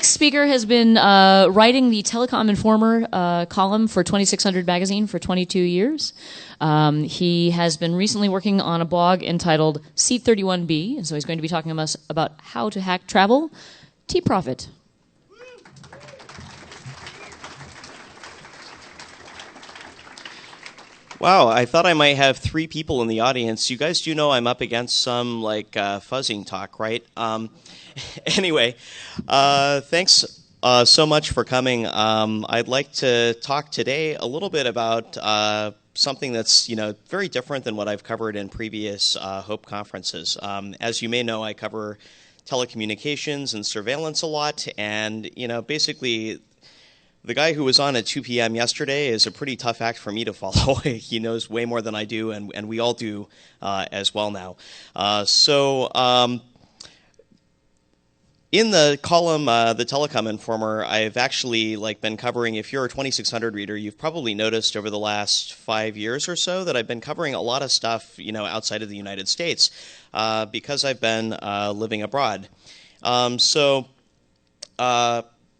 next speaker has been writing the Telecom Informer column for 2600 magazine for 22 years. He has been recently working on a blog entitled C31B, and so he's going to be talking to us about how to hack travel. T-Profit. Wow, I thought I might have 3 people in the audience. You guys do know I'm up against some fuzzing talk, right? Anyway, thanks so much for coming. I'd like to talk today a little bit about something that's very different than what I've covered in previous HOPE conferences. As you may know, I cover telecommunications and surveillance a lot, and basically the guy who was on at 2 p.m. yesterday is a pretty tough act for me to follow. He knows way more than I do, and we all do as well now. In the column, the Telecom Informer, I've actually been covering, if you're a 2600 reader, you've probably noticed over the last 5 years or so that I've been covering a lot of stuff, outside of the United States because I've been living abroad.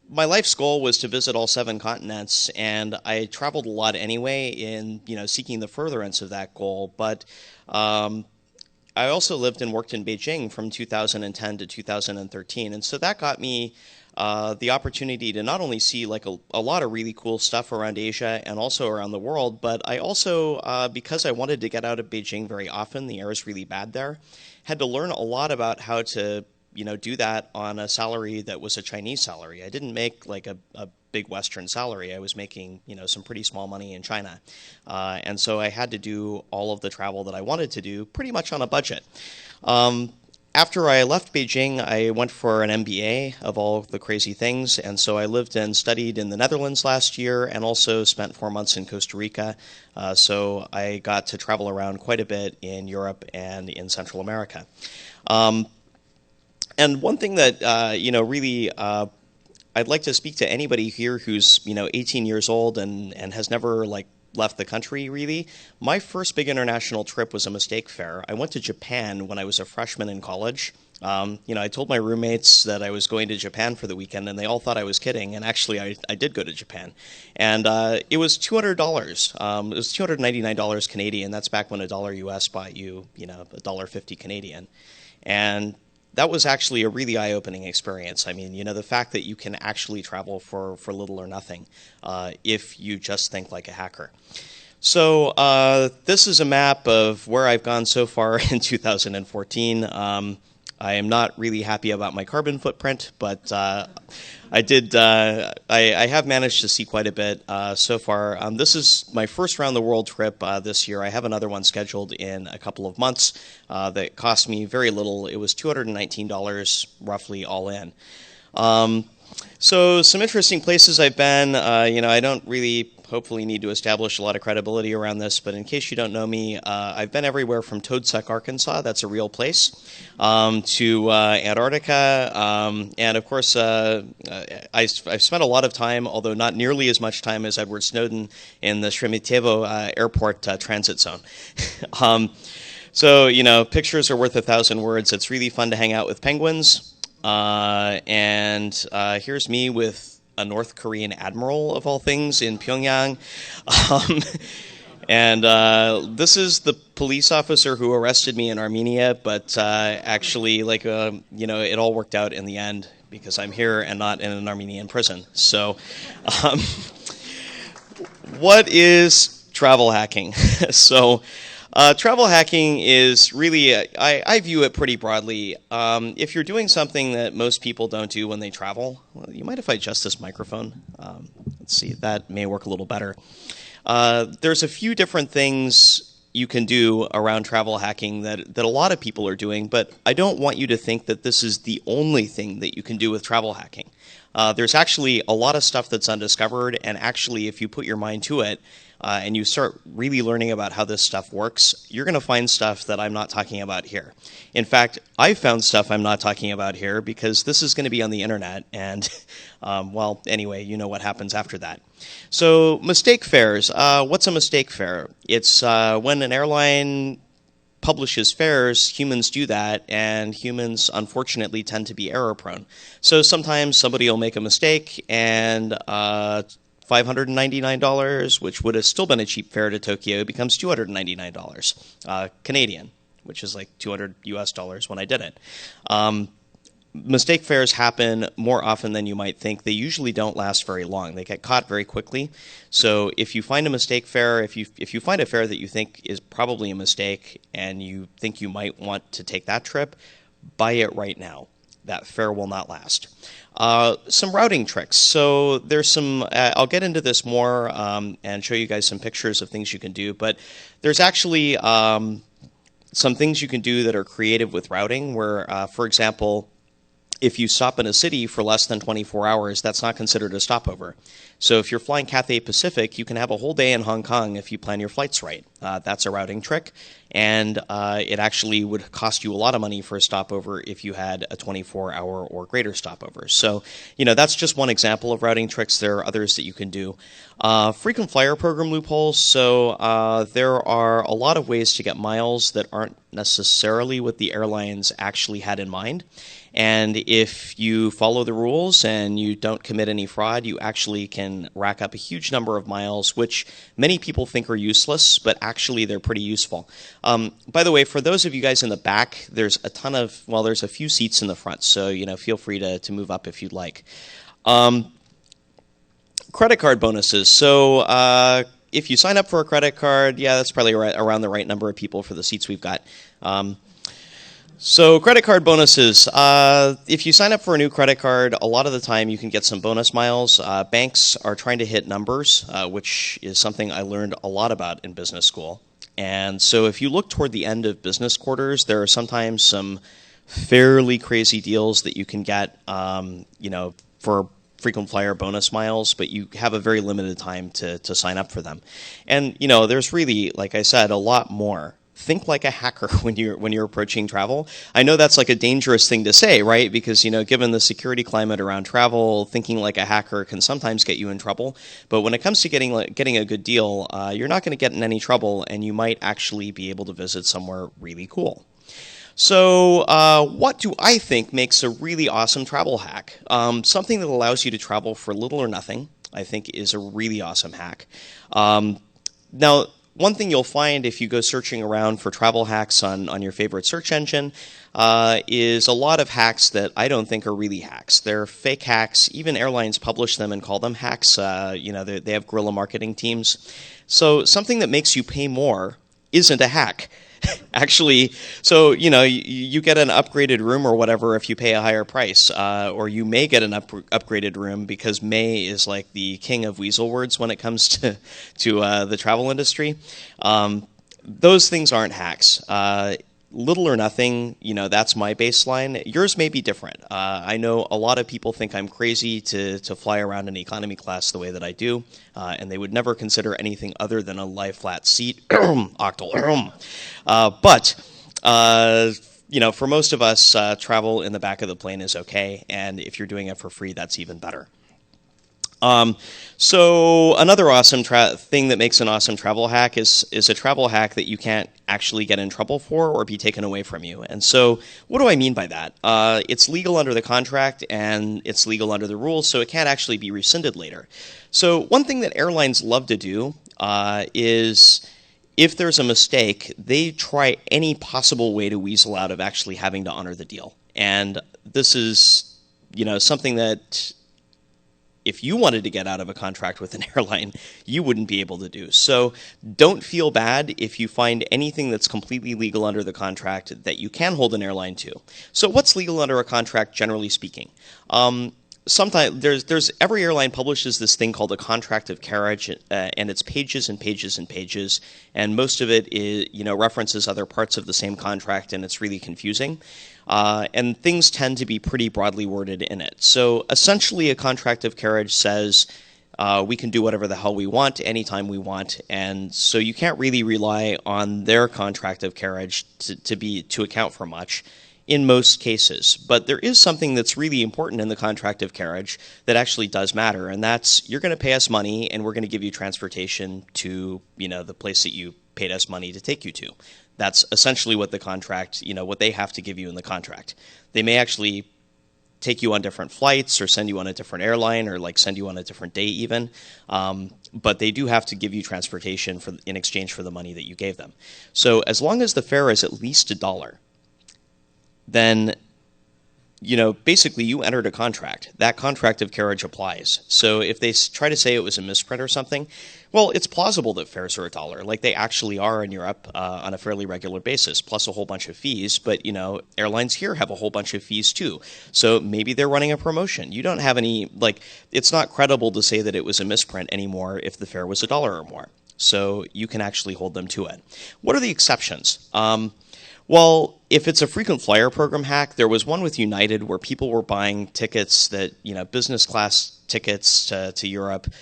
My life's goal was to visit all 7 continents, and I traveled a lot anyway in seeking the furtherance of that goal. But I also lived and worked in Beijing from 2010 to 2013, and so that got me the opportunity to not only see a lot of really cool stuff around Asia and also around the world, but I also, because I wanted to get out of Beijing very often, the air is really bad there, had to learn a lot about how to do that on a salary that was a Chinese salary. I didn't make a big Western salary. I was making, some pretty small money in China. And so I had to do all of the travel that I wanted to do pretty much on a budget. After I left Beijing, I went for an MBA of all the crazy things. And so I lived and studied in the Netherlands last year and also spent 4 months in Costa Rica. So I got to travel around quite a bit in Europe and in Central America. And one thing that, really I'd like to speak to anybody here who's, 18 years old and has never, left the country, really. My first big international trip was a mistake fare. I went to Japan when I was a freshman in college. I told my roommates that I was going to Japan for the weekend, and they all thought I was kidding. And actually, I did go to Japan. And it was $200. It was $299 Canadian. That's back when $1 US bought you, $1.50 Canadian. And that was actually a really eye-opening experience. I mean, the fact that you can actually travel for little or nothing if you just think like a hacker. So this is a map of where I've gone so far in 2014. I am not really happy about my carbon footprint, but I have managed to see quite a bit so far. This is my first round the world trip this year. I have another one scheduled in a couple of months that cost me very little. It was $219 roughly all in. So some interesting places I've been. I don't really hopefully need to establish a lot of credibility around this, but in case you don't know me, I've been everywhere from Toadsuck, Arkansas, that's a real place, to Antarctica, and of course I've spent a lot of time, although not nearly as much time as Edward Snowden, in the Sheremetyevo airport transit zone. So, pictures are worth 1,000 words. It's really fun to hang out with penguins, and here's me with a North Korean admiral, of all things, in Pyongyang. And this is the police officer who arrested me in Armenia, but actually, it all worked out in the end because I'm here and not in an Armenian prison. So what is travel hacking? So travel hacking is really, I view it pretty broadly. If you're doing something that most people don't do when they travel, well, you mind if I adjust this microphone? Let's see, that may work a little better. There's a few different things you can do around travel hacking that a lot of people are doing, but I don't want you to think that this is the only thing that you can do with travel hacking. There's actually a lot of stuff that's undiscovered, and actually, if you put your mind to it, and you start really learning about how this stuff works, you're going to find stuff that I'm not talking about here. In fact, I found stuff I'm not talking about here because this is going to be on the internet, and, well, anyway, you know what happens after that. So, mistake fares. What's a mistake fare? It's when an airline publishes fares, humans do that, and humans unfortunately tend to be error prone. So sometimes somebody will make a mistake and $599, which would have still been a cheap fare to Tokyo, becomes $299 Canadian, which is like 200 US dollars when I did it. Mistake fares happen more often than you might think. They usually don't last very long. They get caught very quickly. So if you find a mistake fare, if you find a fare that you think is probably a mistake and you think you might want to take that trip, buy it right now. That fare will not last. Some routing tricks. So there's some, I'll get into this more and show you guys some pictures of things you can do, but there's actually some things you can do that are creative with routing where, for example, if you stop in a city for less than 24 hours, that's not considered a stopover. So if you're flying Cathay Pacific, you can have a whole day in Hong Kong if you plan your flights right. That's a routing trick, and it actually would cost you a lot of money for a stopover if you had a 24-hour or greater stopover. So, that's just one example of routing tricks. There are others that you can do. Frequent flyer program loopholes. So there are a lot of ways to get miles that aren't necessarily what the airlines actually had in mind. And if you follow the rules and you don't commit any fraud, you actually can rack up a huge number of miles, which many people think are useless, but actually they're pretty useful. By the way, for those of you guys in the back, there's there's a few seats in the front, so feel free to move up if you'd like. Credit card bonuses. So if you sign up for a credit card, that's probably around the right number of people for the seats we've got. So credit card bonuses. If you sign up for a new credit card, a lot of the time you can get some bonus miles. Banks are trying to hit numbers, which is something I learned a lot about in business school. And so if you look toward the end of business quarters, there are sometimes some fairly crazy deals that you can get, for frequent flyer bonus miles, but you have a very limited time to sign up for them. And, there's really, like I said, a lot more. Think like a hacker when you're approaching travel. I know that's like a dangerous thing to say, right? Because, given the security climate around travel, thinking like a hacker can sometimes get you in trouble. But when it comes to getting a good deal, you're not going to get in any trouble, and you might actually be able to visit somewhere really cool. So what do I think makes a really awesome travel hack? Something that allows you to travel for little or nothing, I think, is a really awesome hack. Now, one thing you'll find if you go searching around for travel hacks on your favorite search engine is a lot of hacks that I don't think are really hacks. They're fake hacks. Even airlines publish them and call them hacks. They have guerrilla marketing teams. So something that makes you pay more isn't a hack. Actually, so, you get an upgraded room or whatever if you pay a higher price, or you may get an upgraded room because May is like the king of weasel words when it comes to the travel industry. Those things aren't hacks. Little or nothing, that's my baseline. Yours may be different. I know a lot of people think I'm crazy to fly around in economy class the way that I do, and they would never consider anything other than a lie flat seat. Octal. But for most of us, travel in the back of the plane is okay, and if you're doing it for free, that's even better. So another awesome thing that makes an awesome travel hack is a travel hack that you can't actually get in trouble for or be taken away from you. And so what do I mean by that? It's legal under the contract and it's legal under the rules, so it can't actually be rescinded later. So one thing that airlines love to do is if there's a mistake, they try any possible way to weasel out of actually having to honor the deal. And this is, something that if you wanted to get out of a contract with an airline, you wouldn't be able to do. So don't feel bad if you find anything that's completely legal under the contract that you can hold an airline to. So what's legal under a contract, generally speaking? Sometimes there's every airline publishes this thing called a contract of carriage, and it's pages and pages and pages, and most of it is references other parts of the same contract, and it's really confusing. And things tend to be pretty broadly worded in it. So essentially, a contract of carriage says we can do whatever the hell we want anytime we want, and so you can't really rely on their contract of carriage to account for much in most cases. But there is something that's really important in the contract of carriage that actually does matter, and that's you're going to pay us money and we're going to give you transportation to the place that you paid us money to take you to. That's essentially what the contract, what they have to give you in the contract. They may actually take you on different flights or send you on a different airline or like send you on a different day even. But they do have to give you transportation in exchange for the money that you gave them. So as long as the fare is at least $1, then basically you entered a contract. That contract of carriage applies. So if they try to say it was a misprint or something, well, it's plausible that fares are $1, like they actually are in Europe on a fairly regular basis, plus a whole bunch of fees. But, airlines here have a whole bunch of fees too. So maybe they're running a promotion. You don't have any, it's not credible to say that it was a misprint anymore if the fare was $1 or more. So you can actually hold them to it. What are the exceptions? Well, if it's a frequent flyer program hack, there was one with United where people were buying tickets that, business class tickets to Europe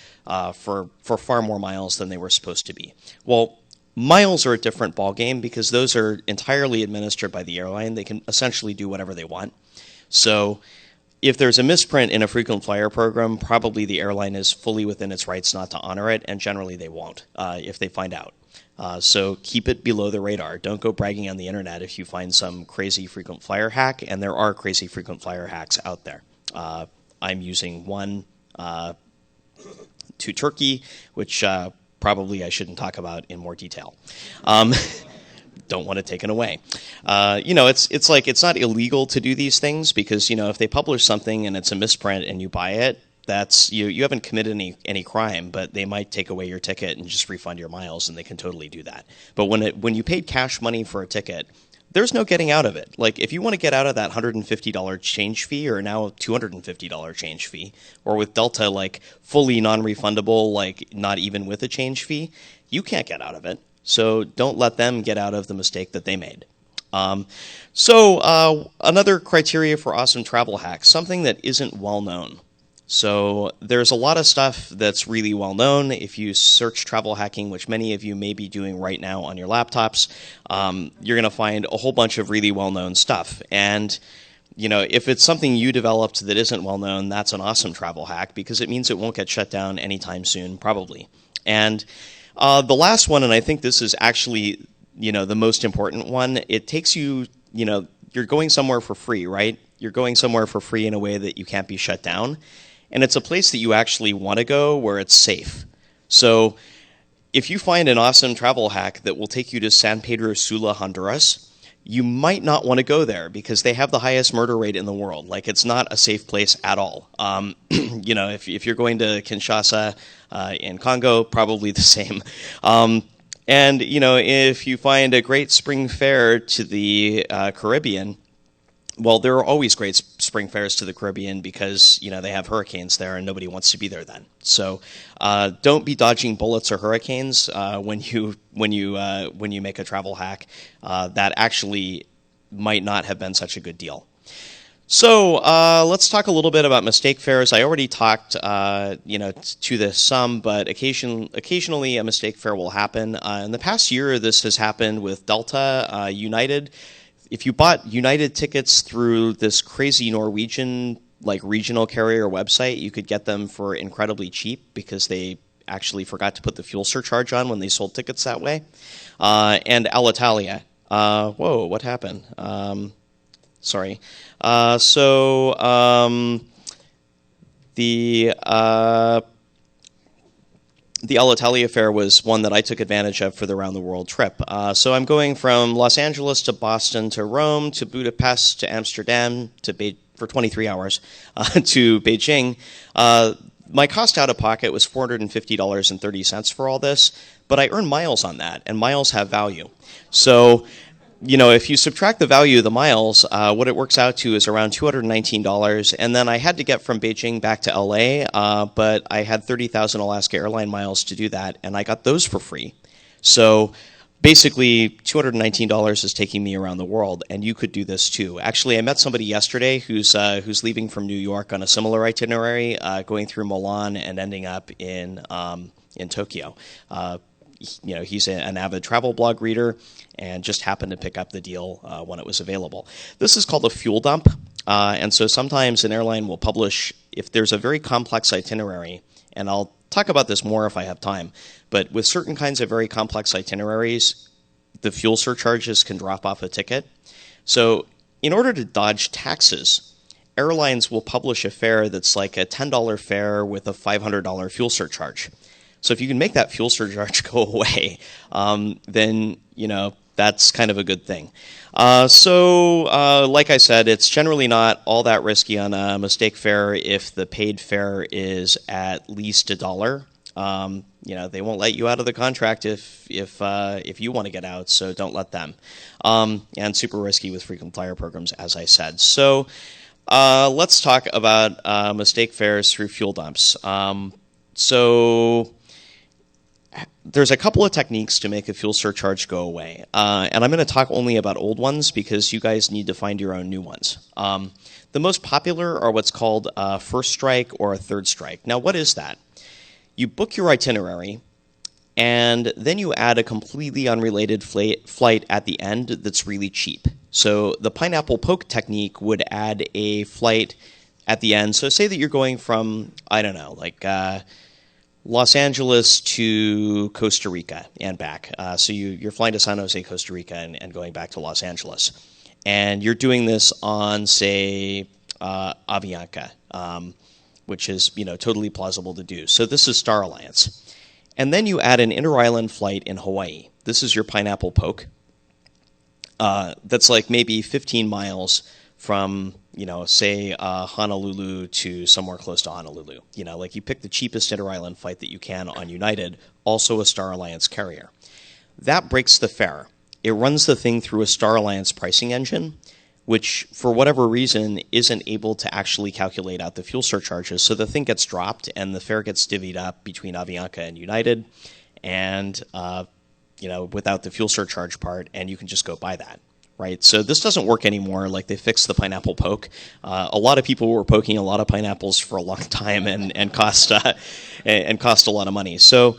for far more miles than they were supposed to be. Well, miles are a different ballgame because those are entirely administered by the airline. They can essentially do whatever they want. So if there's a misprint in a frequent flyer program, probably the airline is fully within its rights not to honor it, and generally they won't if they find out. So keep it below the radar. Don't go bragging on the internet if you find some crazy frequent flyer hack, and there are crazy frequent flyer hacks out there. I'm using one to Turkey, which probably I shouldn't talk about in more detail. Don't want it taken away. It's like it's not illegal to do these things because, if they publish something and it's a misprint and you buy it, that's you haven't committed any crime, but they might take away your ticket and just refund your miles, and they can totally do that. But when you paid cash money for a ticket, there's no getting out of it. Like if you want to get out of that $150 change fee or now $250 change fee, or with Delta like fully non-refundable, like not even with a change fee, you can't get out of it. So don't let them get out of the mistake that they made. Another criteria for awesome travel hacks, something that isn't well known. So there's a lot of stuff that's really well known. If you search travel hacking, which many of you may be doing right now on your laptops, you're going to find a whole bunch of really well-known stuff. And if it's something you developed that isn't well known, that's an awesome travel hack because it means it won't get shut down anytime soon, probably. And the last one, and I think this is actually the most important one, it takes you, you're going somewhere for free, right? You're going somewhere for free in a way that you can't be shut down. And it's a place that you actually want to go where it's safe. So if you find an awesome travel hack that will take you to San Pedro Sula, Honduras, you might not want to go there because they have the highest murder rate in the world. Like it's not a safe place at all. If you're going to Kinshasa in Congo, probably the same. And if you find a great spring fair to the Caribbean, well, there are always great spring fairs to the Caribbean because, they have hurricanes there and nobody wants to be there then. So don't be dodging bullets or hurricanes when you make a travel hack. That actually might not have been such a good deal. So let's talk a little bit about mistake fares. I already talked, to this some, but occasionally a mistake fare will happen. In the past year, this has happened with Delta, United. If you bought United tickets through this crazy Norwegian regional carrier website, you could get them for incredibly cheap because they actually forgot to put the fuel surcharge on when they sold tickets that way. And Alitalia. Whoa, what happened? Sorry. The Alitalia fare was one that I took advantage of for the round-the-world trip. So I'm going from Los Angeles to Boston to Rome to Budapest to Amsterdam to for 23 hours to Beijing. My cost out of pocket was $450.30 for all this, but I earned miles on that, and miles have value. So if you subtract the value of the miles, what it works out to is around $219. And then I had to get from Beijing back to LA, but I had 30,000 Alaska Airline miles to do that, and I got those for free. So basically, $219 is taking me around the world, and you could do this too. Actually, I met somebody yesterday who's leaving from New York on a similar itinerary, going through Milan and ending up in Tokyo. He's an avid travel blog reader and just happened to pick up the deal when it was available. This is called a fuel dump, and so sometimes an airline will publish, if there's a very complex itinerary, and I'll talk about this more if I have time, but with certain kinds of very complex itineraries, the fuel surcharges can drop off a ticket. So in order to dodge taxes, airlines will publish a fare that's like a $10 fare with a $500 fuel surcharge. So if you can make that fuel surcharge go away, then, that's kind of a good thing. Like I said, it's generally not all that risky on a mistake fare if the paid fare is at least $1. They won't let you out of the contract if you want to get out, so don't let them. And super risky with frequent flyer programs, as I said. So let's talk about mistake fares through fuel dumps. There's a couple of techniques to make a fuel surcharge go away. And I'm going to talk only about old ones because you guys need to find your own new ones. The most popular are what's called a first strike or a third strike. Now, what is that? You book your itinerary, and then you add a completely unrelated flight at the end that's really cheap. So the pineapple poke technique would add a flight at the end. So say that you're going from, I don't know, like Los Angeles to Costa Rica and back. So you're flying to San Jose, Costa Rica, and going back to Los Angeles. And you're doing this on, say, Avianca, which is totally plausible to do. So this is Star Alliance. And then you add an inter-island flight in Hawaii. This is your pineapple poke. That's like maybe 15 miles from, say Honolulu to somewhere close to Honolulu. Like you pick the cheapest inter-island flight that you can on United, also a Star Alliance carrier. That breaks the fare. It runs the thing through a Star Alliance pricing engine, which for whatever reason isn't able to actually calculate out the fuel surcharges. So the thing gets dropped and the fare gets divvied up between Avianca and United and, without the fuel surcharge part, and you can just go buy that. Right, so this doesn't work anymore. Like they fixed the pineapple poke. A lot of people were poking a lot of pineapples for a long time and cost a lot of money. So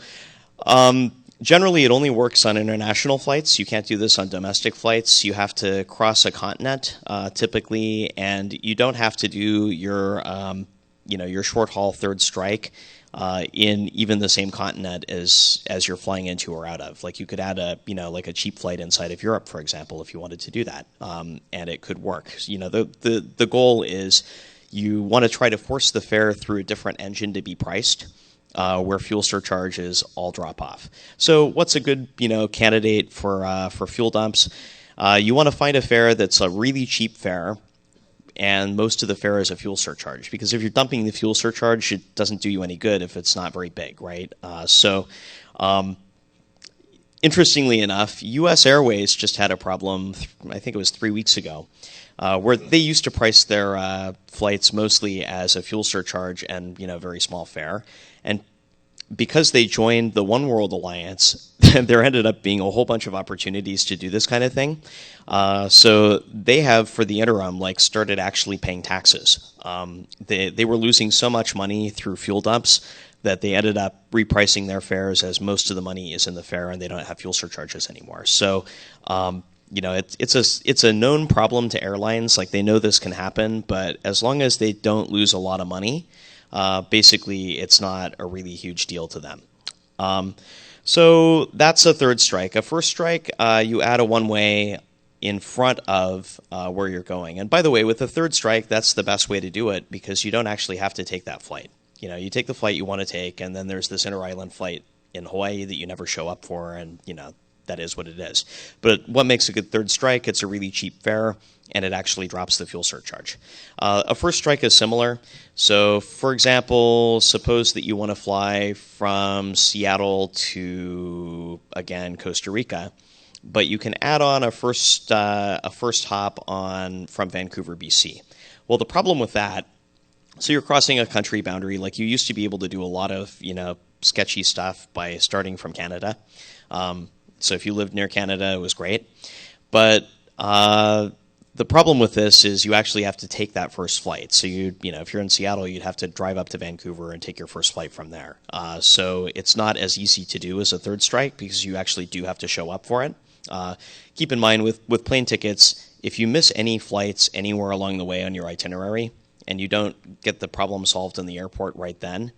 generally, it only works on international flights. You can't do this on domestic flights. You have to cross a continent typically, and you don't have to do your short haul third strike in even the same continent as you're flying into or out of. Like you could add a cheap flight inside of Europe, for example, if you wanted to do that, and it could work. The goal is you want to try to force the fare through a different engine to be priced, where fuel surcharges all drop off. So what's a good candidate for fuel dumps? You want to find a fare that's a really cheap fare, and most of the fare is a fuel surcharge. Because if you're dumping the fuel surcharge, it doesn't do you any good if it's not very big, right? Interestingly enough, U.S. Airways just had a problem, I think it was 3 weeks ago, where they used to price their flights mostly as a fuel surcharge and very small fare. And because they joined the One World Alliance, there ended up being a whole bunch of opportunities to do this kind of thing. So they have, for the interim, started actually paying taxes. They were losing so much money through fuel dumps that they ended up repricing their fares as most of the money is in the fare and they don't have fuel surcharges anymore. So it's a known problem to airlines. Like they know this can happen, but as long as they don't lose a lot of money, basically it's not a really huge deal to them. So that's a third strike. A first strike, you add a one-way in front of where you're going. And by the way, with a third strike, that's the best way to do it because you don't actually have to take that flight. You take the flight you want to take, and then there's this inter-island flight in Hawaii that you never show up for, and that is what it is. But what makes a good third strike? It's a really cheap fare, and it actually drops the fuel surcharge. A first strike is similar. So, for example, suppose that you want to fly from Seattle to, again, Costa Rica, but you can add on a first hop on from Vancouver, BC. Well, the problem with that, so you're crossing a country boundary. Like you used to be able to do a lot of sketchy stuff by starting from Canada. So if you lived near Canada, it was great. But the problem with this is you actually have to take that first flight. So if you're in Seattle, you'd have to drive up to Vancouver and take your first flight from there. So it's not as easy to do as a third strike because you actually do have to show up for it. Keep in mind with plane tickets, if you miss any flights anywhere along the way on your itinerary and you don't get the problem solved in the airport right then,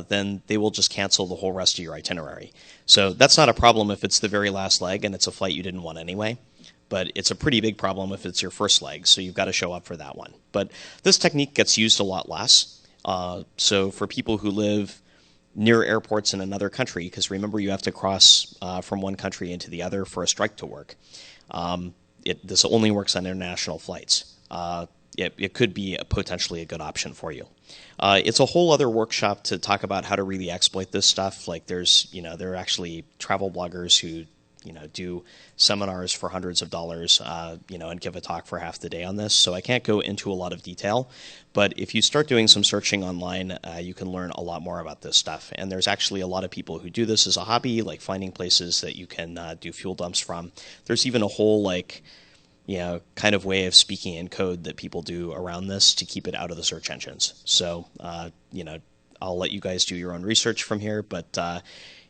then they will just cancel the whole rest of your itinerary. So that's not a problem if it's the very last leg and it's a flight you didn't want anyway. But it's a pretty big problem if it's your first leg, so you've got to show up for that one. But this technique gets used a lot less. So for people who live near airports in another country, because remember you have to cross from one country into the other for a strike to work. This only works on international flights. It could be potentially a good option for you. It's a whole other workshop to talk about how to really exploit this stuff. Like there are actually travel bloggers who do seminars for hundreds of dollars, and give a talk for half the day on this. So I can't go into a lot of detail, but if you start doing some searching online, you can learn a lot more about this stuff. And there's actually a lot of people who do this as a hobby, like finding places that you can do fuel dumps from. There's even a whole kind of way of speaking in code that people do around this to keep it out of the search engines. So, I'll let you guys do your own research from here, but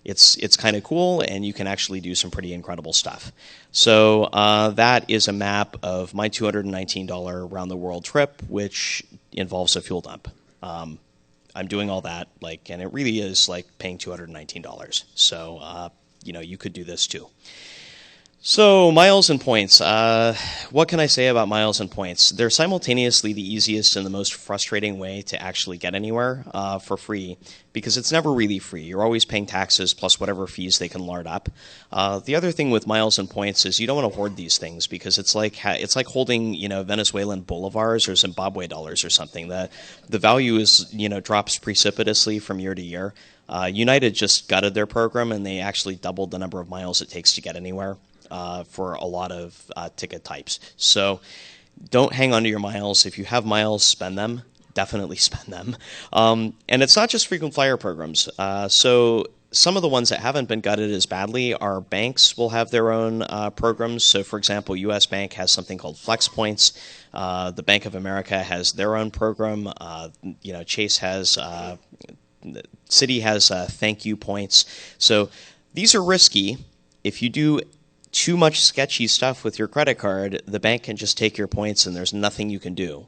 it's kind of cool, and you can actually do some pretty incredible stuff. So that is a map of my $219 round-the-world trip, which involves a fuel dump. I'm doing all that, and it really is like paying $219. So, you could do this too. So miles and points. What can I say about miles and points? They're simultaneously the easiest and the most frustrating way to actually get anywhere for free, because it's never really free. You're always paying taxes plus whatever fees they can lard up. The other thing with miles and points is you don't want to hoard these things, because it's like holding Venezuelan bolivars or Zimbabwe dollars or something. The value is drops precipitously from year to year. United just gutted their program, and they actually doubled the number of miles it takes to get anywhere. For a lot of ticket types. So don't hang on to your miles. If you have miles, spend them. Definitely spend them. And it's not just frequent flyer programs. So some of the ones that haven't been gutted as badly are banks will have their own programs. So for example, US Bank has something called Flex Points. The Bank of America has their own program. Chase has, Citi has Thank You Points. So these are risky. If you do too much sketchy stuff with your credit card, the bank can just take your points and there's nothing you can do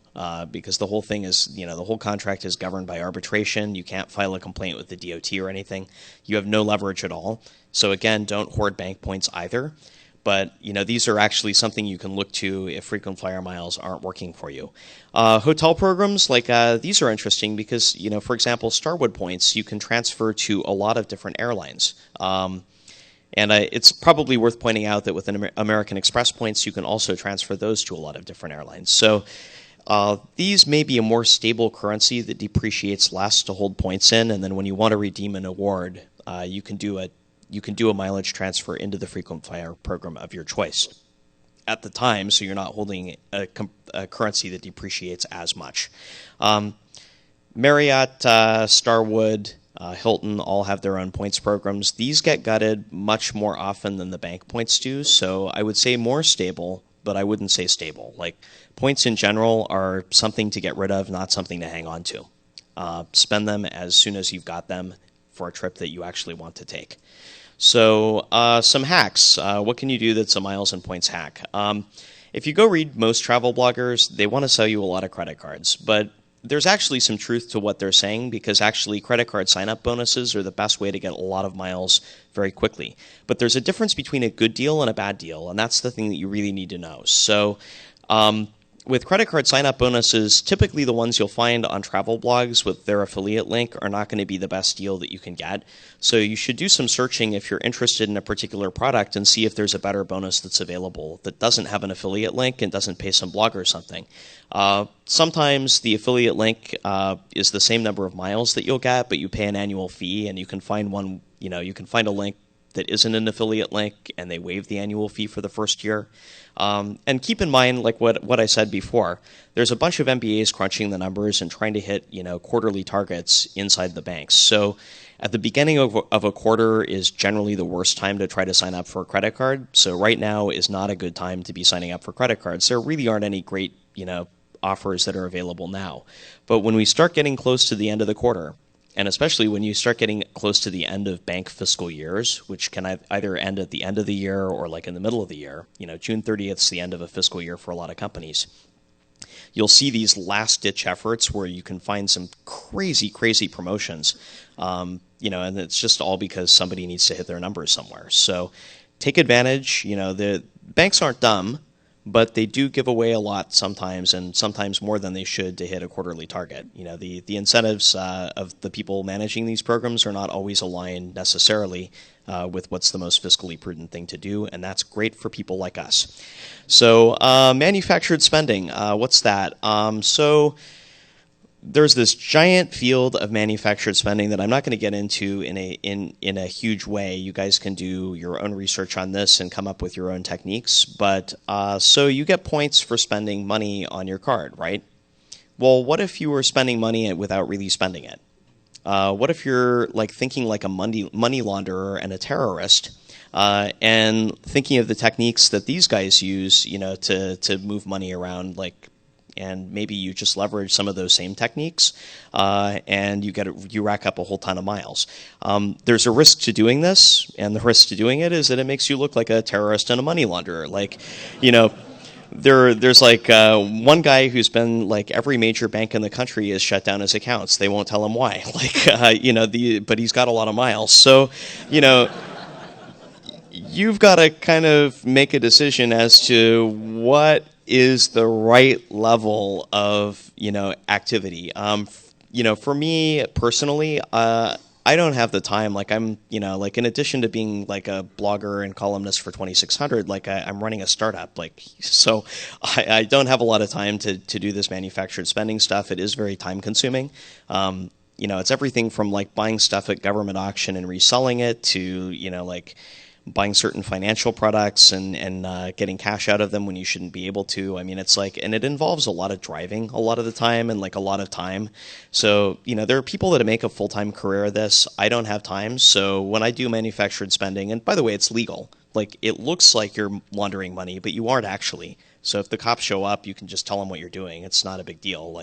because the whole thing is, the whole contract is governed by arbitration. You can't file a complaint with the DOT or anything. You have no leverage at all. So again, don't hoard bank points either. But, these are actually something you can look to if frequent flyer miles aren't working for you. Hotel programs, these are interesting because, for example, Starwood points, you can transfer to a lot of different airlines. And it's probably worth pointing out that with American Express points, you can also transfer those to a lot of different airlines. So these may be a more stable currency that depreciates less to hold points in, and then when you want to redeem an award, you can do a mileage transfer into the frequent flyer program of your choice at the time, so you're not holding a currency that depreciates as much. Marriott, Starwood, Hilton all have their own points programs. These get gutted much more often than the bank points do, so I would say more stable, but I wouldn't say stable. Points in general are something to get rid of, not something to hang on to. Spend them as soon as you've got them for a trip that you actually want to take. So some hacks. What can you do that's a miles and points hack? If you go read most travel bloggers, they want to sell you a lot of credit cards, but there's actually some truth to what they're saying, because actually credit card sign-up bonuses are the best way to get a lot of miles very quickly. But there's a difference between a good deal and a bad deal, and that's the thing that you really need to know. So with credit card sign-up bonuses, typically the ones you'll find on travel blogs with their affiliate link are not going to be the best deal that you can get. So you should do some searching if you're interested in a particular product and see if there's a better bonus that's available that doesn't have an affiliate link and doesn't pay some blogger or something. Sometimes the affiliate link is the same number of miles that you'll get, but you pay an annual fee, and you can find one, you can find a link that isn't an affiliate link, and they waive the annual fee for the first year. And keep in mind, what I said before, there's a bunch of MBAs crunching the numbers and trying to hit quarterly targets inside the banks. So at the beginning of a quarter is generally the worst time to try to sign up for a credit card. So right now is not a good time to be signing up for credit cards. There really aren't any great offers that are available now. But when we start getting close to the end of the quarter, and especially when you start getting close to the end of bank fiscal years, which can either end at the end of the year or in the middle of the year, June 30th is the end of a fiscal year for a lot of companies. you'll see these last-ditch efforts where you can find some crazy, crazy promotions, and it's just all because somebody needs to hit their numbers somewhere. So take advantage. The banks aren't dumb, but they do give away a lot sometimes, and sometimes more than they should, to hit a quarterly target. The incentives of the people managing these programs are not always aligned necessarily with what's the most fiscally prudent thing to do, and that's great for people like us. So manufactured spending, what's that? So there's this giant field of manufactured spending that I'm not going to get into in a huge way. You guys can do your own research on this and come up with your own techniques. But so you get points for spending money on your card, right? Well, what if you were spending money without really spending it? What if you're thinking like a money launderer and a terrorist, and thinking of the techniques that these guys use, to move money around, and maybe you just leverage some of those same techniques, and you rack up a whole ton of miles. There's a risk to doing this, and the risk to doing it is that it makes you look like a terrorist and a money launderer. There's one guy who's been every major bank in the country has shut down his accounts. They won't tell him why. But he's got a lot of miles. So, you've got to kind of make a decision as to what is the right level of activity. For me personally, I don't have the time. I'm in addition to being a blogger and columnist for 2600, I'm running a startup. So I don't have a lot of time to do this manufactured spending stuff. It is very time consuming. It's everything from buying stuff at government auction and reselling it to buying certain financial products and getting cash out of them when you shouldn't be able to. I mean, and it involves a lot of driving a lot of the time and a lot of time. So, there are people that make a full-time career of this. I don't have time. So when I do manufactured spending, and by the way, it's legal. It looks like you're laundering money, but you aren't actually. So if the cops show up, you can just tell them what you're doing. It's not a big deal.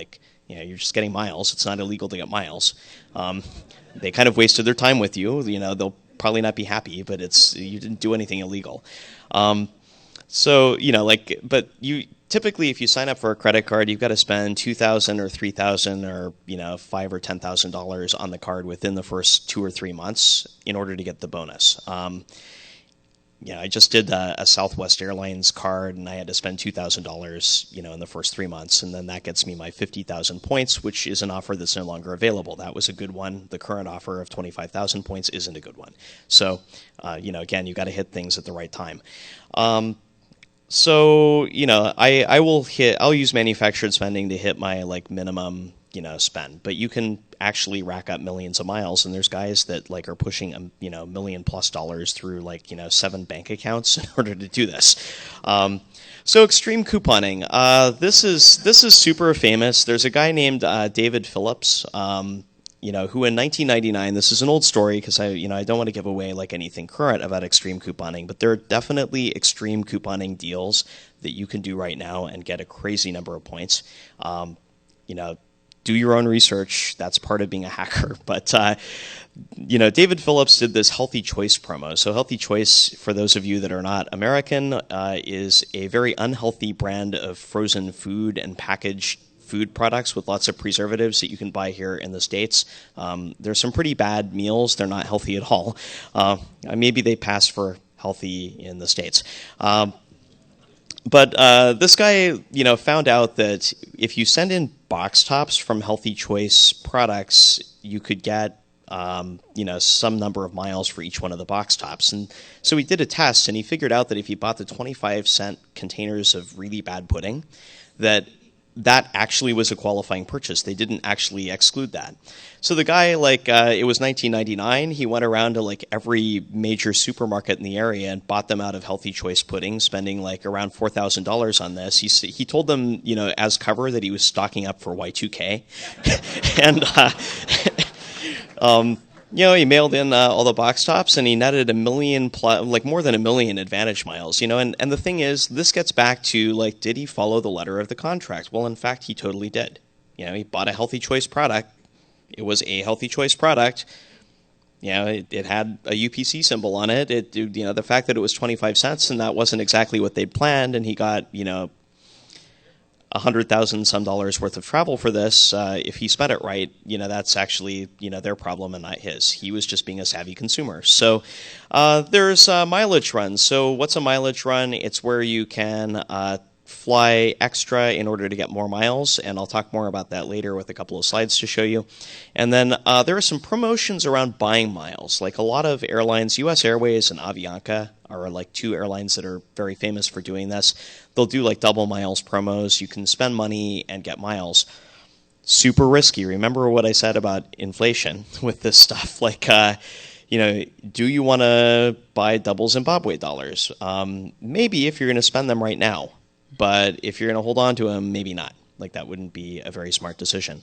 You're just getting miles. It's not illegal to get miles. They kind of wasted their time with you. They'll probably not be happy, but you didn't do anything illegal. But you typically, if you sign up for a credit card, you've got to spend $2,000 or $3,000 or $5,000 or $10,000 on the card within the first 2 or 3 months in order to get the bonus. I just did a Southwest Airlines card, and I had to spend $2,000, in the first 3 months, and then that gets me my 50,000 points, which is an offer that's no longer available. That was a good one. The current offer of 25,000 points isn't a good one. So, again, you got to hit things at the right time. I'll use manufactured spending to hit my minimum spend, but you can actually rack up millions of miles, and there's guys that are pushing $1 million+ through 7 bank accounts in order to do this. So extreme couponing, this is super famous. There's a guy named David Phillips, who in 1999, this is an old story because I don't want to give away anything current about extreme couponing, but there are definitely extreme couponing deals that you can do right now and get a crazy number of points. Do your own research. That's part of being a hacker. But, David Phillips did this Healthy Choice promo. So Healthy Choice, for those of you that are not American, is a very unhealthy brand of frozen food and packaged food products with lots of preservatives that you can buy here in the States. There's some pretty bad meals. They're not healthy at all. Maybe they pass for healthy in the States. But this guy, found out that if you send in box tops from Healthy Choice products, you could get, some number of miles for each one of the box tops. And so he did a test, and he figured out that if he bought the 25-cent containers of really bad pudding, that actually was a qualifying purchase. They didn't actually exclude that. So the guy, it was 1999. He went around to every major supermarket in the area and bought them out of Healthy Choice pudding, spending around $4,000 on this. He told them, as cover that he was stocking up for Y2K, and he mailed in all the box tops, and he netted $1 million more than $1 million Advantage miles. And the thing is, this gets back to did he follow the letter of the contract? Well, in fact, he totally did. He bought a Healthy Choice product. It was a Healthy Choice product. It had a UPC symbol on it. The fact that it was 25 cents and that wasn't exactly what they'd planned, and he got $100,000 some dollars worth of travel for this. If he spent it right, that's actually, their problem and not his. He was just being a savvy consumer. So there's mileage runs. So what's a mileage run? It's where you can fly extra in order to get more miles, and I'll talk more about that later with a couple of slides to show you. And then there are some promotions around buying miles. Like a lot of airlines, US Airways and Avianca are like two airlines that are very famous for doing this. They'll do like double miles promos. You can spend money and get miles. Super risky. Remember what I said about inflation with this stuff. Like, do you want to buy double Zimbabwe dollars? Maybe if you're going to spend them right now. But if you're going to hold on to them, maybe not. Like that wouldn't be a very smart decision.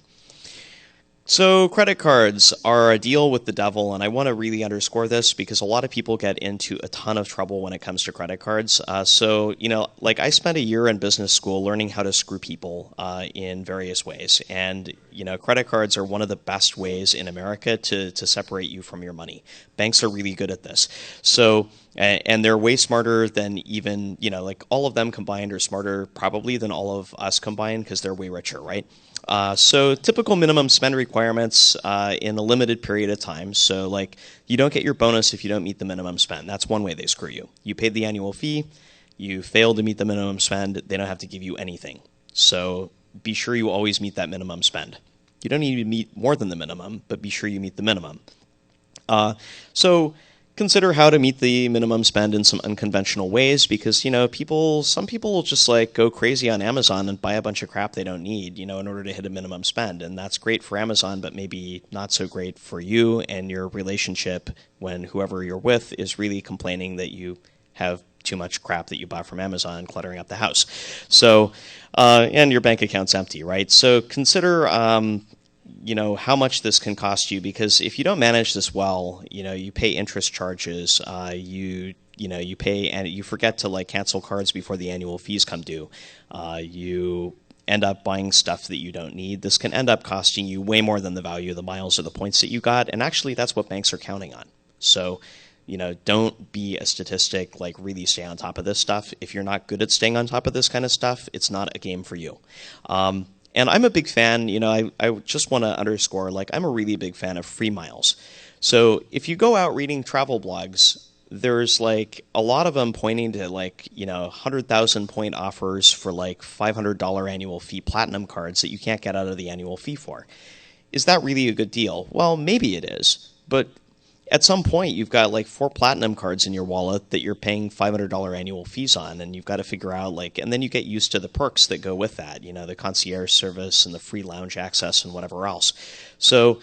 So credit cards are a deal with the devil, and I want to really underscore this because a lot of people get into a ton of trouble when it comes to credit cards. Like I spent a year in business school learning how to screw people in various ways. And, credit cards are one of the best ways in America to separate you from your money. Banks are really good at this. So, and they're way smarter than even, like all of them combined are smarter probably than all of us combined because they're way richer, right? So typical minimum spend requirements in a limited period of time. So like you don't get your bonus if you don't meet the minimum spend. That's one way they screw you. You paid the annual fee, you failed to meet the minimum spend, they don't have to give you anything. So be sure you always meet that minimum spend. You don't need to meet more than the minimum, but be sure you meet the minimum. So consider how to meet the minimum spend in some unconventional ways because, some people will just like go crazy on Amazon and buy a bunch of crap they don't need, in order to hit a minimum spend. And that's great for Amazon, but maybe not so great for you and your relationship when whoever you're with is really complaining that you have too much crap that you bought from Amazon cluttering up the house. So, and your bank account's empty, right? So consider, how much this can cost you because if you don't manage this well, you pay interest charges, you pay and you forget to like cancel cards before the annual fees come due. You end up buying stuff that you don't need. This can end up costing you way more than the value of the miles or the points that you got. And actually that's what banks are counting on. So, don't be a statistic, like really stay on top of this stuff. If you're not good at staying on top of this kind of stuff, it's not a game for you. And I'm a big fan, I just want to underscore, like I'm a really big fan of free miles. So if you go out reading travel blogs, there's like a lot of them pointing to like, 100,000 point offers for like $500 annual fee platinum cards that you can't get out of the annual fee for. Is that really a good deal? Well, maybe it is, but at some point you've got like 4 platinum cards in your wallet that you're paying $500 annual fees on, and you've got to figure out like, and then you get used to the perks that go with that, the concierge service and the free lounge access and whatever else. So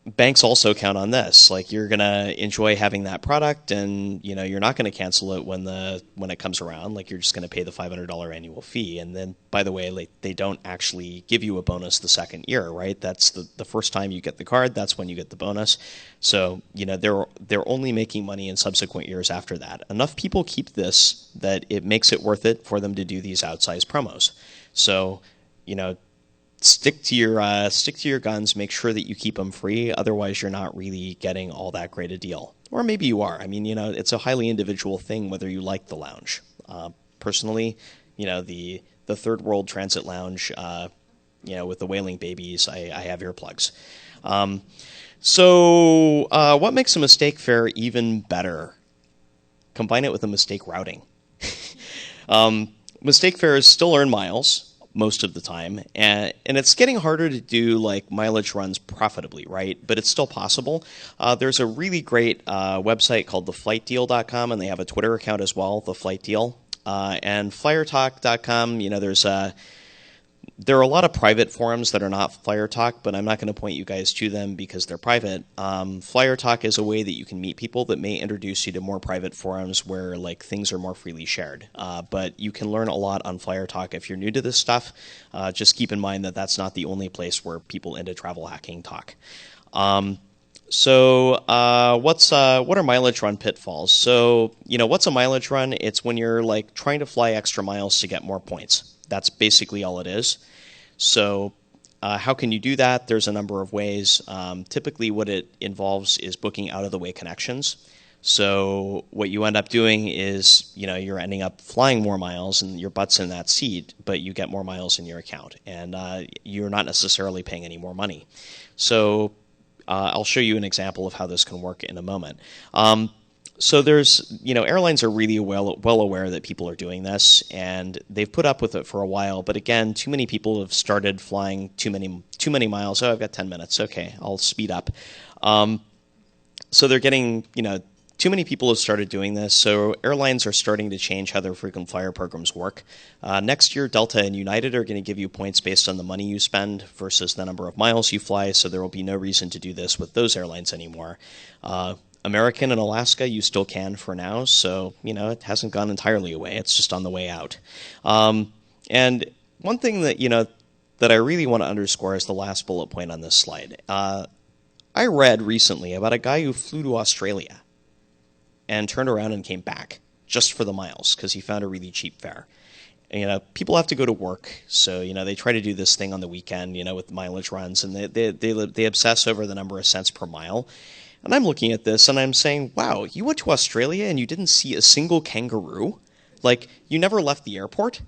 banks also count on this. Like you're going to enjoy having that product and, you're not going to cancel it when it comes around. Like you're just going to pay the $500 annual fee. And then, by the way, like they don't actually give you a bonus the second year, right? That's the first time you get the card. That's when you get the bonus. So, they're only making money in subsequent years after that. Enough people keep this that it makes it worth it for them to do these outsized promos. So, stick to your guns. Make sure that you keep them free. Otherwise, you're not really getting all that great a deal. Or maybe you are. I mean, it's a highly individual thing whether you like the lounge. Personally, the third world transit lounge, with the wailing babies, I have earplugs. So what makes a mistake fare even better? Combine it with a mistake routing. Mistake fares still earn miles most of the time, and it's getting harder to do like mileage runs profitably, right? But it's still possible. There's a really great website called theflightdeal.com, and they have a Twitter account as well, The Flight Deal. And flyertalk.com, there are a lot of private forums that are not Flyer Talk, but I'm not going to point you guys to them because they're private. Flyer Talk is a way that you can meet people that may introduce you to more private forums where like things are more freely shared. But you can learn a lot on Flyer Talk if you're new to this stuff. Just keep in mind that that's not the only place where people into travel hacking talk. So what are mileage run pitfalls? So, what's a mileage run? It's when you're like trying to fly extra miles to get more points. That's basically all it is. So how can you do that? There's a number of ways. Typically what it involves is booking out-of-the-way connections. So what you end up doing is, you're ending up flying more miles and your butt's in that seat, but you get more miles in your account, and you're not necessarily paying any more money. So I'll show you an example of how this can work in a moment. So there's, airlines are really well aware that people are doing this, and they've put up with it for a while. But again, too many people have started flying too many miles. Oh, I've got 10 minutes. Okay, I'll speed up. So they're getting, too many people have started doing this, so airlines are starting to change how their frequent flyer programs work. Next year, Delta and United are going to give you points based on the money you spend versus the number of miles you fly, so there will be no reason to do this with those airlines anymore. American and Alaska, you still can for now, so, it hasn't gone entirely away. It's just on the way out. And one thing that, that I really want to underscore is the last bullet point on this slide. I read recently about a guy who flew to Australia and turned around and came back just for the miles because he found a really cheap fare. And, people have to go to work, so they try to do this thing on the weekend, with mileage runs, and they obsess over the number of cents per mile. And I'm looking at this and I'm saying, wow, you went to Australia and you didn't see a single kangaroo? Like, you never left the airport?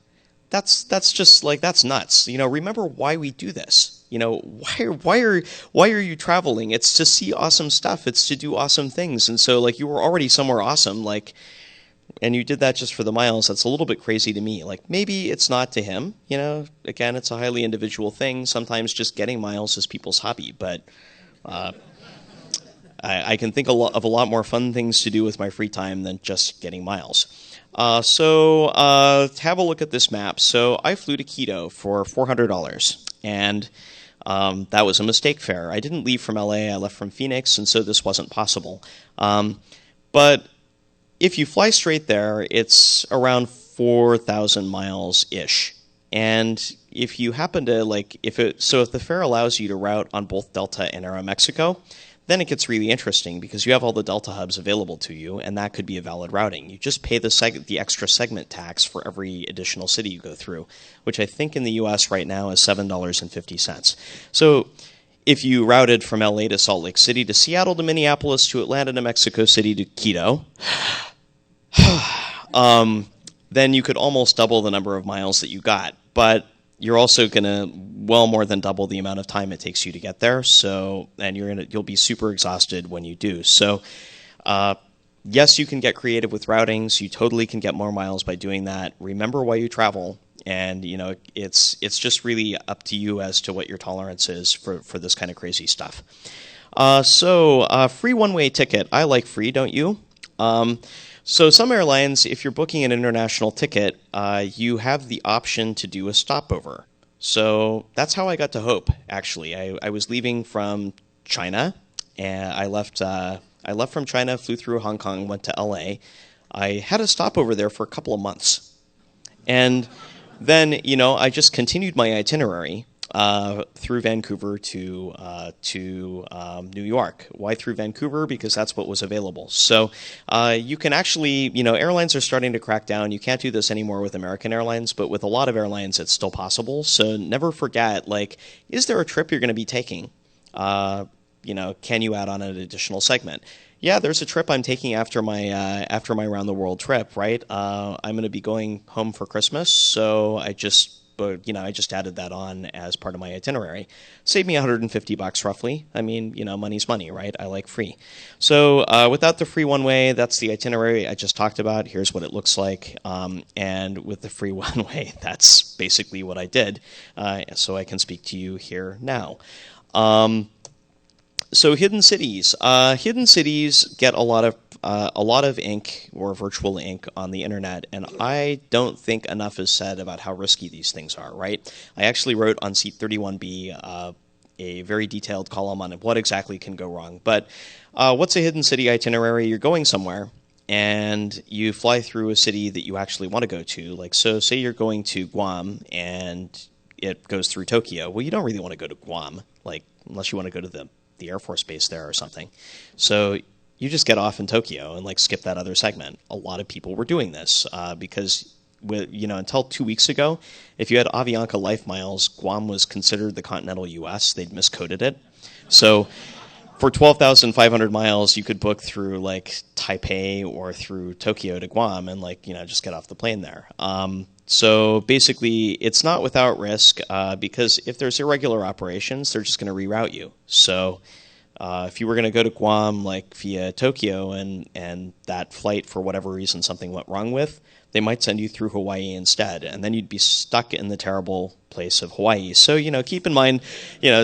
That's just like, that's nuts. Remember why we do this. Why are you traveling? It's to see awesome stuff. It's to do awesome things. And so, you were already somewhere awesome, and you did that just for the miles. That's a little bit crazy to me. Maybe it's not to him. Again, it's a highly individual thing. Sometimes just getting miles is people's hobby. But I can think of a lot more fun things to do with my free time than just getting miles. So have a look at this map. So I flew to Quito for $400, and that was a mistake fare. I didn't leave from LA, I left from Phoenix, and so this wasn't possible. But if you fly straight there, it's around 4,000 miles-ish. And if you happen to, if the fare allows you to route on both Delta and Aeromexico, then it gets really interesting because you have all the Delta hubs available to you, and that could be a valid routing. You just pay the extra segment tax for every additional city you go through, which I think in the U.S. right now is $7.50. So if you routed from L.A. to Salt Lake City to Seattle to Minneapolis to Atlanta to Mexico City to Quito, then you could almost double the number of miles that you got. But you're also going to well more than double the amount of time it takes you to get there. So, and you'll be super exhausted when you do. So, yes, you can get creative with routings. You totally can get more miles by doing that. Remember why you travel, and it's just really up to you as to what your tolerance is for this kind of crazy stuff. So, free one-way ticket. I like free, don't you? So some airlines, if you're booking an international ticket, you have the option to do a stopover. So that's how I got to Hope, actually. I was leaving from China, and I left from China, flew through Hong Kong, went to LA. I had a stopover there for a couple of months. And then, I just continued my itinerary through Vancouver to New York. Why through Vancouver? Because that's what was available. So you can actually, airlines are starting to crack down. You can't do this anymore with American Airlines, but with a lot of airlines, it's still possible. So never forget, is there a trip you're going to be taking? Can you add on an additional segment? Yeah, there's a trip I'm taking after my around the world trip, right? I'm going to be going home for Christmas, so I just added that on as part of my itinerary. Saved me $150 roughly. I mean, money's money, right? I like free. So without the free one-way, that's the itinerary I just talked about. Here's what it looks like. And with the free one-way, that's basically what I did. So I can speak to you here now. So hidden cities. Hidden cities get a lot of ink or virtual ink on the internet, and I don't think enough is said about how risky these things are, right? I actually wrote on Seat 31B a very detailed column on what exactly can go wrong. But what's a hidden city itinerary? You're going somewhere, and you fly through a city that you actually want to go to. So say you're going to Guam, and it goes through Tokyo. Well, you don't really want to go to Guam, unless you want to go to the Air Force Base there or something. So you just get off in Tokyo and skip that other segment. A lot of people were doing this because until 2 weeks ago, if you had Avianca Life Miles, Guam was considered the continental U.S. They'd miscoded it. So for 12,500 miles, you could book through like Taipei or through Tokyo to Guam and just get off the plane there. So basically, it's not without risk because if there's irregular operations, they're just going to reroute you. So if you were going to go to Guam via Tokyo and that flight for whatever reason something went wrong with, they might send you through Hawaii instead, and then you'd be stuck in the terrible place of Hawaii. So, keep in mind,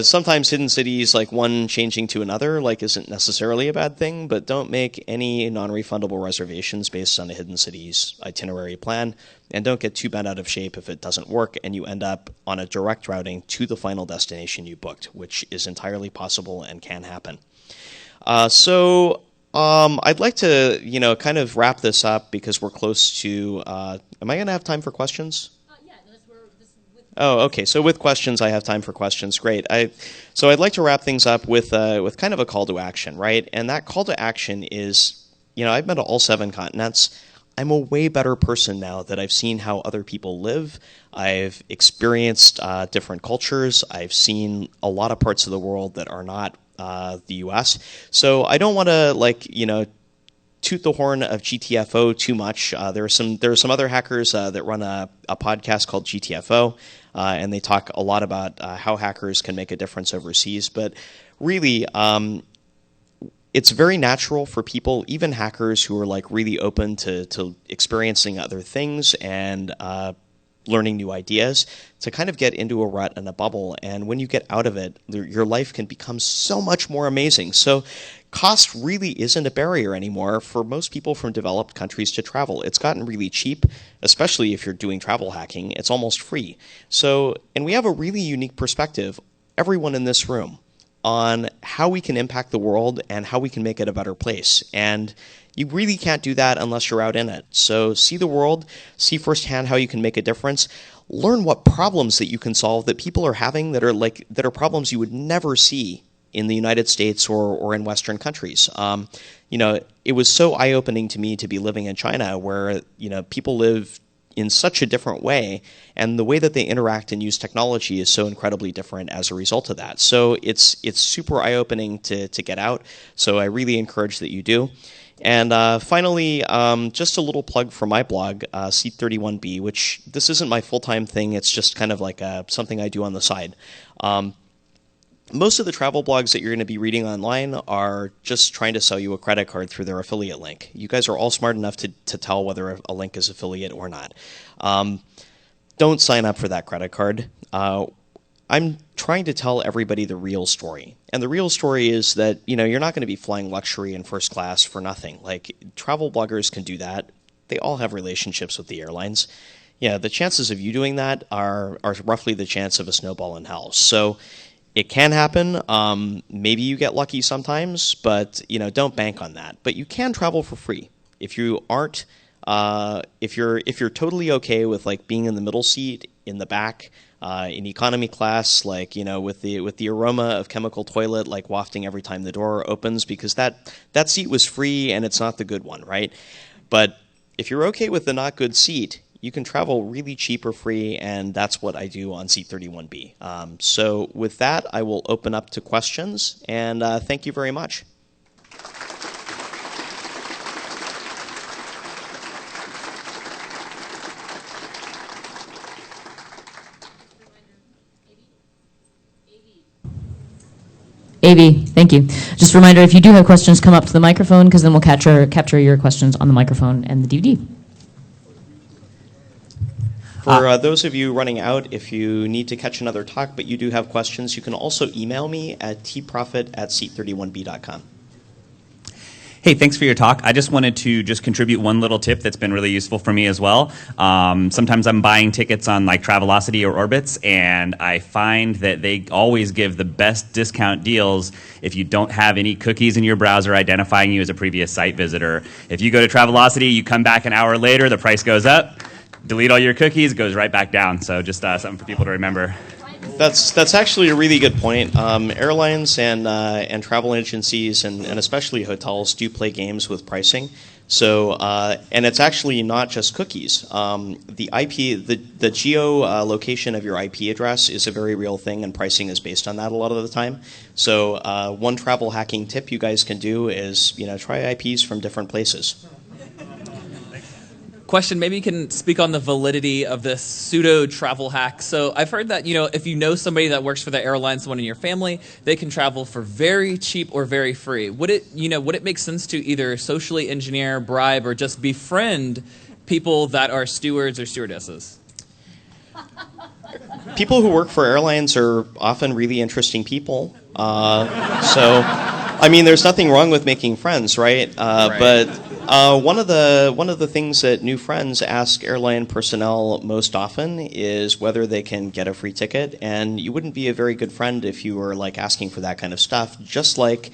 sometimes hidden cities, one changing to another, isn't necessarily a bad thing, but don't make any non-refundable reservations based on a hidden city's itinerary plan, and don't get too bent out of shape if it doesn't work and you end up on a direct routing to the final destination you booked, which is entirely possible and can happen. I'd like to, kind of wrap this up because we're close to. Am I going to have time for questions? Yeah. Oh, okay. So with questions, I have time for questions. Great. So I'd like to wrap things up with kind of a call to action, right? And that call to action is, I've been to all 7 continents. I'm a way better person now that I've seen how other people live. I've experienced different cultures. I've seen a lot of parts of the world that are not the U.S. So I don't want to toot the horn of GTFO too much. There are some other hackers that run a podcast called GTFO, and they talk a lot about how hackers can make a difference overseas. But really, it's very natural for people, even hackers who are really open to experiencing other things and learning new ideas, to kind of get into a rut and a bubble. And when you get out of it, your life can become so much more amazing. So cost really isn't a barrier anymore for most people from developed countries to travel. It's gotten really cheap, especially if you're doing travel hacking. It's almost free. So, and we have a really unique perspective, everyone in this room, on how we can impact the world and how we can make it a better place. And you really can't do that unless you're out in it. So see the world, see firsthand how you can make a difference, learn what problems that you can solve that people are having that are problems you would never see in the United States or in Western countries. It was so eye-opening to me to be living in China where, people live in such a different way, and the way that they interact and use technology is so incredibly different as a result of that. So it's super eye-opening to get out. So I really encourage that you do. And finally, just a little plug for my blog, Seat31B, which this isn't my full-time thing. It's just kind of something I do on the side. Most of the travel blogs that you're going to be reading online are just trying to sell you a credit card through their affiliate link. You guys are all smart enough to tell whether a link is affiliate or not. Don't sign up for that credit card. I'm trying to tell everybody the real story. And the real story is that, you're not going to be flying luxury in first class for nothing. Travel bloggers can do that. They all have relationships with the airlines. Yeah, the chances of you doing that are roughly the chance of a snowball in hell. So it can happen. Maybe you get lucky sometimes, but don't bank on that. But you can travel for free if you aren't. If you're totally okay with being in the middle seat, in the back, in economy class, with the aroma of chemical toilet wafting every time the door opens, because that seat was free and it's not the good one, right? But if you're okay with the not good seat, you can travel really cheap or free, and that's what I do on Seat31B. So with that, I will open up to questions, and thank you very much. AV, thank you. Just a reminder, if you do have questions, come up to the microphone, because then we'll capture your questions on the microphone and the DVD. For those of you running out, if you need to catch another talk but you do have questions, you can also email me at tprofit@seat31b.com. Hey, thanks for your talk. I just wanted to contribute one little tip that's been really useful for me as well. Sometimes I'm buying tickets on Travelocity or Orbitz, and I find that they always give the best discount deals if you don't have any cookies in your browser identifying you as a previous site visitor. If you go to Travelocity, you come back an hour later, the price goes up. Delete all your cookies, goes right back down. So just something for people to remember. That's actually a really good point. Airlines and travel agencies and especially hotels do play games with pricing. So, and it's actually not just cookies. The geolocation of your IP address is a very real thing, and pricing is based on that a lot of the time. So, one travel hacking tip you guys can do is, try IPs from different places. Question, maybe you can speak on the validity of this pseudo travel hack. So I've heard that, if you know somebody that works for the airline, someone in your family, they can travel for very cheap or very free. Would it make sense to either socially engineer, bribe, or just befriend people that are stewards or stewardesses? People who work for airlines are often really interesting people. There's nothing wrong with making friends, right? Right. But one of the things that new friends ask airline personnel most often is whether they can get a free ticket, and you wouldn't be a very good friend if you were asking for that kind of stuff. Just like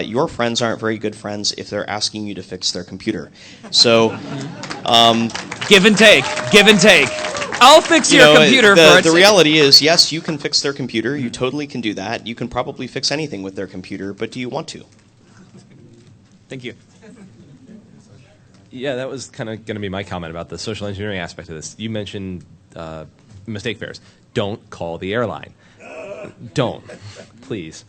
your friends aren't very good friends if they're asking you to fix their computer. So, give and take. I'll fix your computer for a The ticket. reality is, yes, you can fix their computer. You totally can do that. You can probably fix anything with their computer, but do you want to? Thank you. Yeah, that was kind of going to be my comment about the social engineering aspect of this. You mentioned mistake fares. Don't call the airline. Don't, please.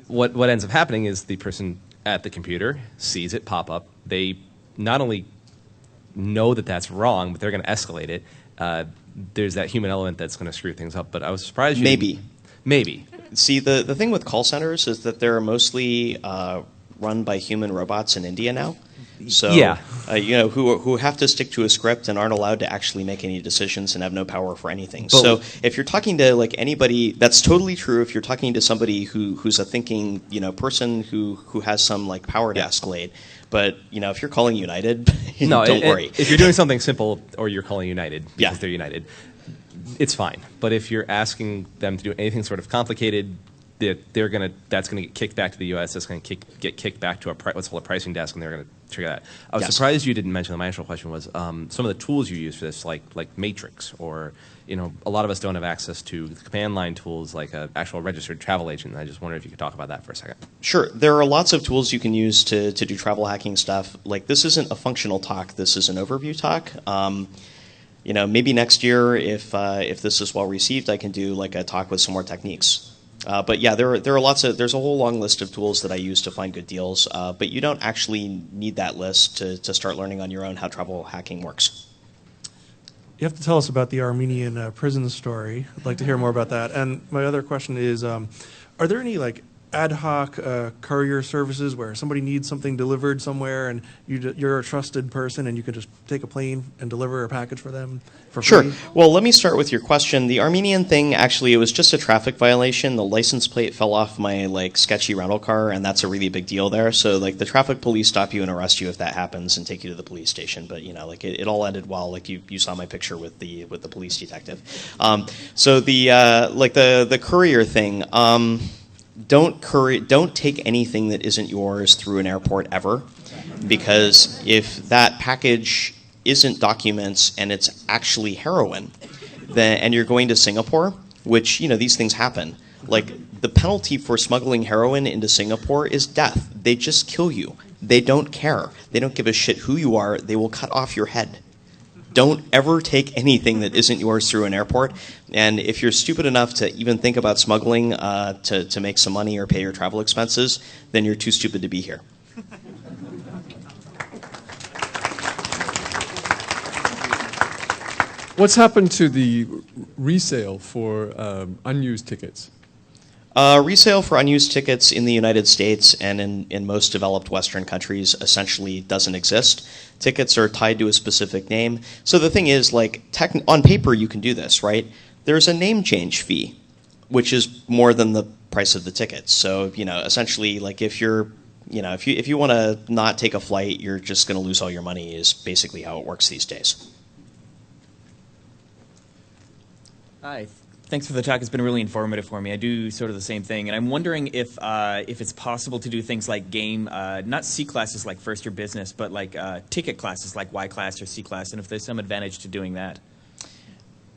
What ends up happening is the person at the computer sees it pop up. They not only know that that's wrong, but they're going to escalate it. There's that human element that's going to screw things up. But I was surprised you Maybe. Maybe. See, the thing with call centers is that they're mostly run by human robots in India now. So, Yeah. who have to stick to a script and aren't allowed to actually make any decisions and have no power for anything. But- So if you're talking to anybody, that's totally true. If you're talking to somebody who's a thinking person who has some power to escalate. But if you're calling United, don't worry. If you're doing something simple or you're calling United because Yeah. they're United, it's fine. But if you're asking them to do anything sort of complicated, that's gonna get kicked back to the U.S. That's gonna get kicked back to what's called a pricing desk, and they're gonna trigger that. I was Yes. surprised you didn't mention. My actual question was some of the tools you use for this, like Matrix, or a lot of us don't have access to the command line tools like an actual registered travel agent. I just wondered if you could talk about that for a second. Sure. There are lots of tools you can use to do travel hacking stuff. This isn't a functional talk. This is an overview talk. Maybe next year, if this is well received, I can do a talk with some more techniques. But yeah, there are there's a whole long list of tools that I use to find good deals. But you don't actually need that list to start learning on your own how travel hacking works. You have to tell us about the Armenian prison story. I'd like to hear more about that. And my other question is, are there any ad hoc courier services where somebody needs something delivered somewhere and you're a trusted person and you can just take a plane and deliver a package for them for Sure. free? Well, let me start with your question. The Armenian thing, actually, it was just a traffic violation. The license plate fell off my sketchy rental car, and that's a really big deal there. So the traffic police stop you and arrest you if that happens and take you to the police station. But it all ended well. You saw my picture with the police detective. So the courier thing. Don't take anything that isn't yours through an airport ever, because if that package isn't documents and it's actually heroin, and you're going to Singapore, which these things happen. The penalty for smuggling heroin into Singapore is death. They just kill you. They don't care. They don't give a shit who you are. They will cut off your head. Don't ever take anything that isn't yours through an airport. And if you're stupid enough to even think about smuggling to make some money or pay your travel expenses, then you're too stupid to be here. What's happened to the resale for unused tickets? Resale for unused tickets in the United States and in most developed Western countries essentially doesn't exist. Tickets are tied to a specific name. So the thing is, on paper, you can do this, right? There's a name change fee, which is more than the price of the tickets. So, essentially, if you want to not take a flight, you're just going to lose all your money is basically how it works these days. Hi. Thanks for the talk. It's been really informative for me. I do sort of the same thing, and I'm wondering if it's possible to do things like game, not C classes like first year business, but ticket classes like Y class or C class, and if there's some advantage to doing that.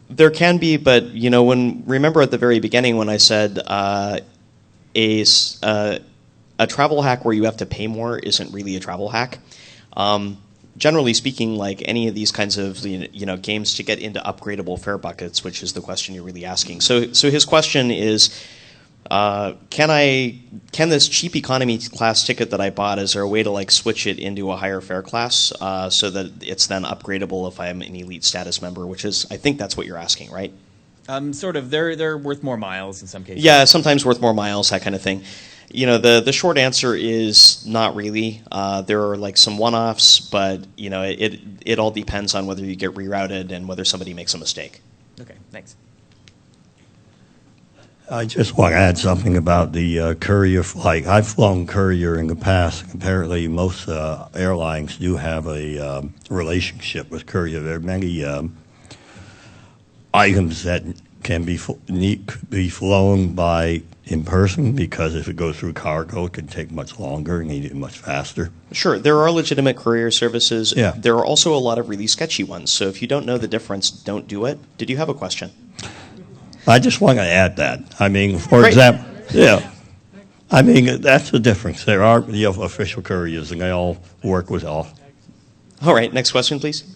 There can be, but remember at the very beginning when I said a travel hack where you have to pay more isn't really a travel hack. generally speaking, like any of these kinds of games to get into upgradable fare buckets, which is the question you're really asking. So his question is, can this cheap economy class ticket that I bought, is there a way to like switch it into a higher fare class so that it's then upgradable if I'm an elite status member? Which is, I think that's what you're asking, right? Sort of. They're worth more miles in some cases. Yeah, sometimes worth more miles, that kind of thing. The short answer is not really. There are like some one-offs, but it all depends on whether you get rerouted and whether somebody makes a mistake. Okay, thanks. I just want to add something about the courier flight. I've flown courier in the past. Apparently, most airlines do have a relationship with courier. There are many items that can be flown by in person, because if it goes through cargo, it can take much longer and need it much faster. Sure, there are legitimate courier services. Yeah. There are also a lot of really sketchy ones. So if you don't know the difference, don't do it. Did you have a question? I just want to add that. I mean, for Great. example, yeah. I mean, that's the difference. There are official couriers, and they all work with all. All right, next question, please.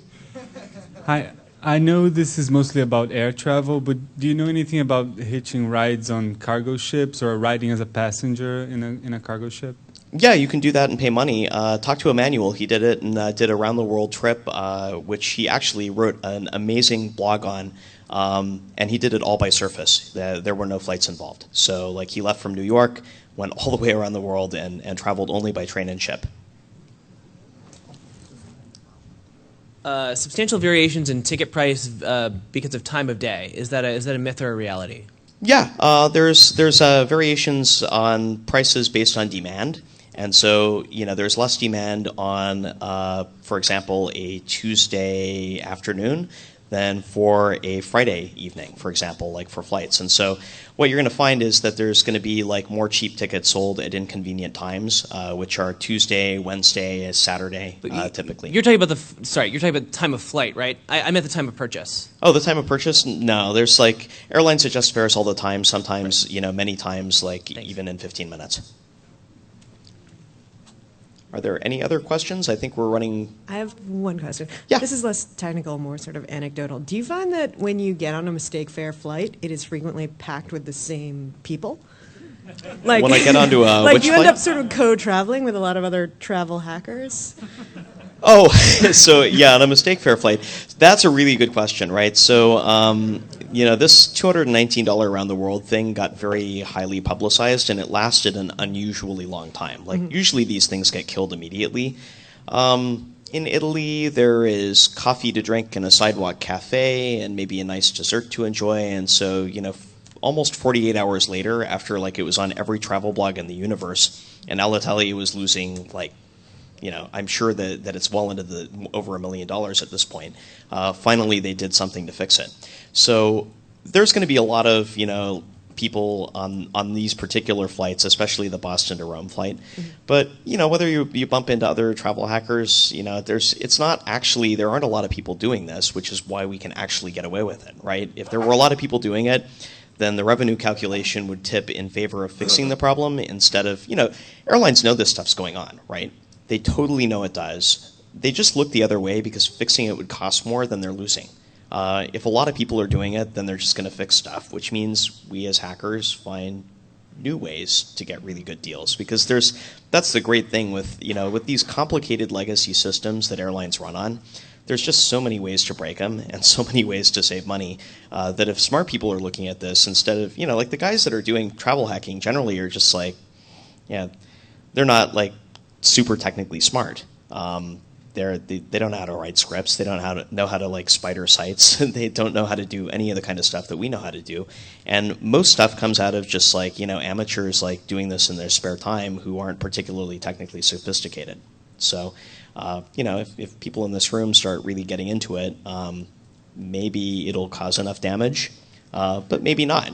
Hi. I know this is mostly about air travel, but do you know anything about hitching rides on cargo ships or riding as a passenger in a cargo ship? Yeah, you can do that and pay money. Talk to Emmanuel. He did it and did a round-the-world trip, which he actually wrote an amazing blog on, and he did it all by surface. There were no flights involved. So like he left from New York, went all the way around the world, and traveled only by train and ship. Substantial variations in ticket price because of time of day. Is that a myth or a reality? Yeah, there's variations on prices based on demand, and so there's less demand on, for example, a Tuesday afternoon than for a Friday evening, for example, like for flights. And so what you're going to find is that there's going to be like more cheap tickets sold at inconvenient times, which are Tuesday, Wednesday, Saturday, typically. You're talking about you're talking about the time of flight, right? I meant the time of purchase. Oh, the time of purchase? No, there's like airlines adjust fares all the time. Sometimes, many times, like Thanks. even in 15 minutes. Are there any other questions? I think we're running. I have one question. Yeah. This is less technical, more sort of anecdotal. Do you find that when you get on a mistake fare flight, it is frequently packed with the same people? Like When I get onto a like which you end flight? up sort of co-traveling with a lot of other travel hackers? Oh, so yeah, on a mistake fare flight. That's a really good question, right? So, this $219 around the world thing got very highly publicized, and it lasted an unusually long time. Like, usually these things get killed immediately. In Italy, there is coffee to drink in a sidewalk cafe and maybe a nice dessert to enjoy. And so, almost 48 hours later, after like it was on every travel blog in the universe, and Alitalia was losing like, I'm sure that it's well into the over $1 million at this point. Finally, they did something to fix it. So there's going to be a lot of people on these particular flights, especially the Boston to Rome flight. But whether you bump into other travel hackers, there aren't a lot of people doing this, which is why we can actually get away with it, right? If there were a lot of people doing it, then the revenue calculation would tip in favor of fixing the problem instead of airlines know this stuff's going on, right? They totally know it does. They just look the other way because fixing it would cost more than they're losing. If a lot of people are doing it, then they're just going to fix stuff, which means we as hackers find new ways to get really good deals. Because that's the great thing with these complicated legacy systems that airlines run on. There's just so many ways to break them and so many ways to save money that if smart people are looking at this instead of like the guys that are doing travel hacking generally are just like, they're not like super technically smart. They don't know how to write scripts. They don't know how to like spider sites. They don't know how to do any of the kind of stuff that we know how to do. And most stuff comes out of just like amateurs like doing this in their spare time who aren't particularly technically sophisticated. So if people in this room start really getting into it, maybe it'll cause enough damage, but maybe not.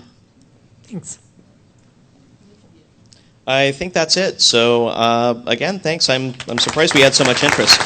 Thanks. I think that's it. So again, thanks. I'm surprised we had so much interest.